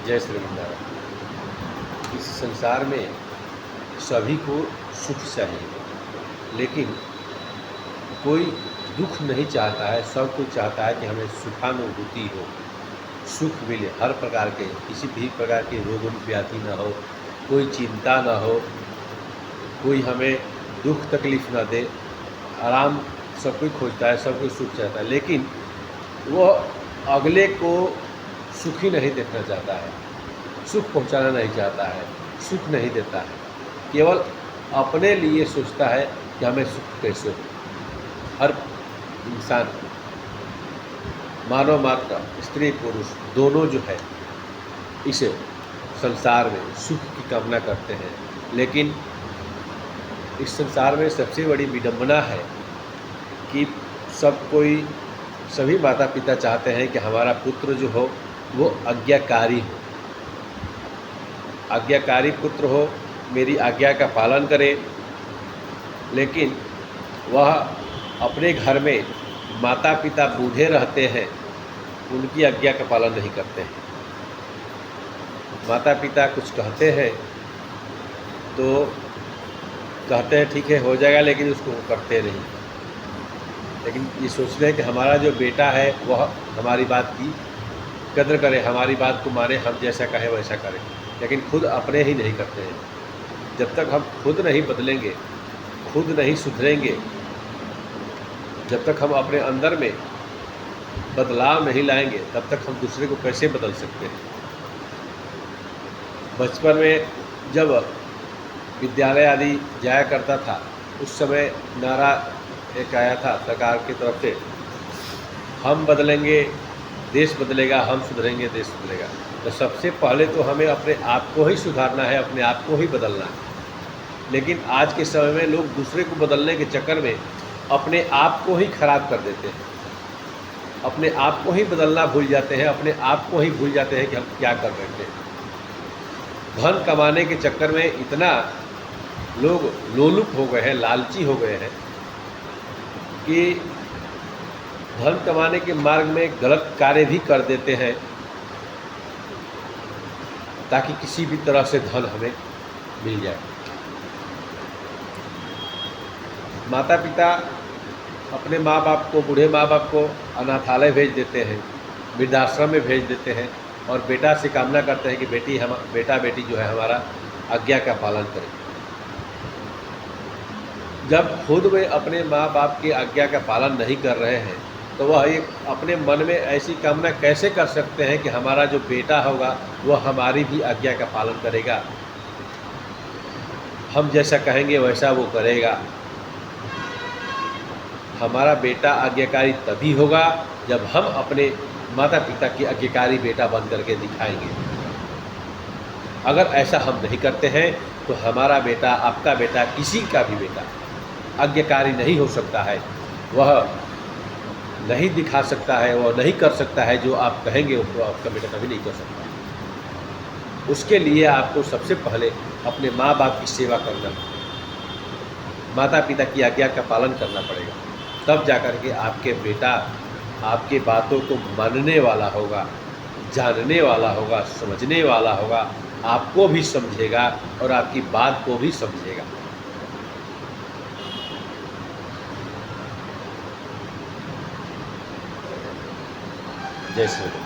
जय श्री वृंदावन। इस संसार में सभी को सुख चाहिए, लेकिन कोई दुख नहीं चाहता है। सब कोई चाहता है कि हमें सुखानुभूति हो, सुख मिले हर प्रकार के, किसी भी प्रकार के रोग व्याधि न हो, कोई चिंता न हो, कोई हमें दुख तकलीफ न दे। आराम सब कोई खोजता है, सब कोई सुख चाहता है, लेकिन वो अगले को सुखी नहीं देखना चाहता है, सुख पहुंचाना नहीं चाहता है, सुख नहीं देता है। केवल अपने लिए सोचता है कि हमें सुख कैसे हो। हर इंसान, मानव मात्र, स्त्री पुरुष दोनों जो है इस संसार में सुख की कामना करते हैं, लेकिन इस संसार में सबसे बड़ी विडंबना है कि सभी माता पिता चाहते हैं कि हमारा पुत्र जो हो वो आज्ञाकारी हो, आज्ञाकारी पुत्र हो, मेरी आज्ञा का पालन करे। लेकिन वह अपने घर में माता पिता बूढ़े रहते हैं, उनकी आज्ञा का पालन नहीं करते हैं। माता पिता कुछ कहते हैं तो कहते हैं ठीक है हो जाएगा, लेकिन उसको करते नहीं। लेकिन ये सोचते हैं कि हमारा जो बेटा है वह हमारी बात की कदर करे, हमारी बात को माने, हम जैसा कहें वैसा करें, लेकिन खुद अपने ही नहीं करते हैं। जब तक हम खुद नहीं बदलेंगे, खुद नहीं सुधरेंगे, जब तक हम अपने अंदर में बदलाव नहीं लाएंगे, तब तक हम दूसरे को कैसे बदल सकते हैं। बचपन में जब विद्यालय आदि जाया करता था, उस समय नारा एक आया था सरकार की तरफ से, हम बदलेंगे देश बदलेगा, हम सुधरेंगे देश सुधरेगा। तो सबसे पहले तो हमें अपने आप को ही सुधारना है, अपने आप को ही बदलना है। लेकिन आज के समय में लोग दूसरे को बदलने के चक्कर में अपने आप को ही खराब कर देते हैं, अपने आप को ही बदलना भूल जाते हैं, अपने आप को ही भूल जाते हैं कि हम क्या कर रहे थे। धन कमाने के चक्कर में इतना लोग लोलुप हो गए हैं, लालची हो गए हैं कि धन कमाने के मार्ग में गलत कार्य भी कर देते हैं ताकि किसी भी तरह से धन हमें मिल जाए। माता पिता अपने माँ बाप को, बूढ़े माँ बाप को अनाथालय भेज देते हैं, वृद्धाश्रम में भेज देते हैं, और बेटा से कामना करते हैं कि बेटा बेटी जो है हमारा आज्ञा का पालन करें। जब खुद वे अपने माँ बाप की आज्ञा का पालन नहीं कर रहे हैं, तो वह एक अपने मन में ऐसी कामना कैसे कर सकते हैं कि हमारा जो बेटा होगा वह हमारी भी आज्ञा का पालन करेगा, हम जैसा कहेंगे वैसा वो करेगा। हमारा बेटा आज्ञाकारी तभी होगा जब हम अपने माता पिता की आज्ञाकारी बेटा बन करके दिखाएंगे। अगर ऐसा हम नहीं करते हैं तो हमारा बेटा, आपका बेटा, किसी का भी बेटा आज्ञाकारी नहीं हो सकता है। वह नहीं दिखा सकता है, वह नहीं कर सकता है जो आप कहेंगे, वो आपका बेटा कभी नहीं कर सकता। उसके लिए आपको सबसे पहले अपने माँ बाप की सेवा करना, माता पिता की आज्ञा का पालन करना पड़ेगा। तब जाकर के आपके बेटा आपके बातों को मानने वाला होगा, जानने वाला होगा, समझने वाला होगा, आपको भी समझेगा और आपकी बात को भी समझेगा। जय श्री राम।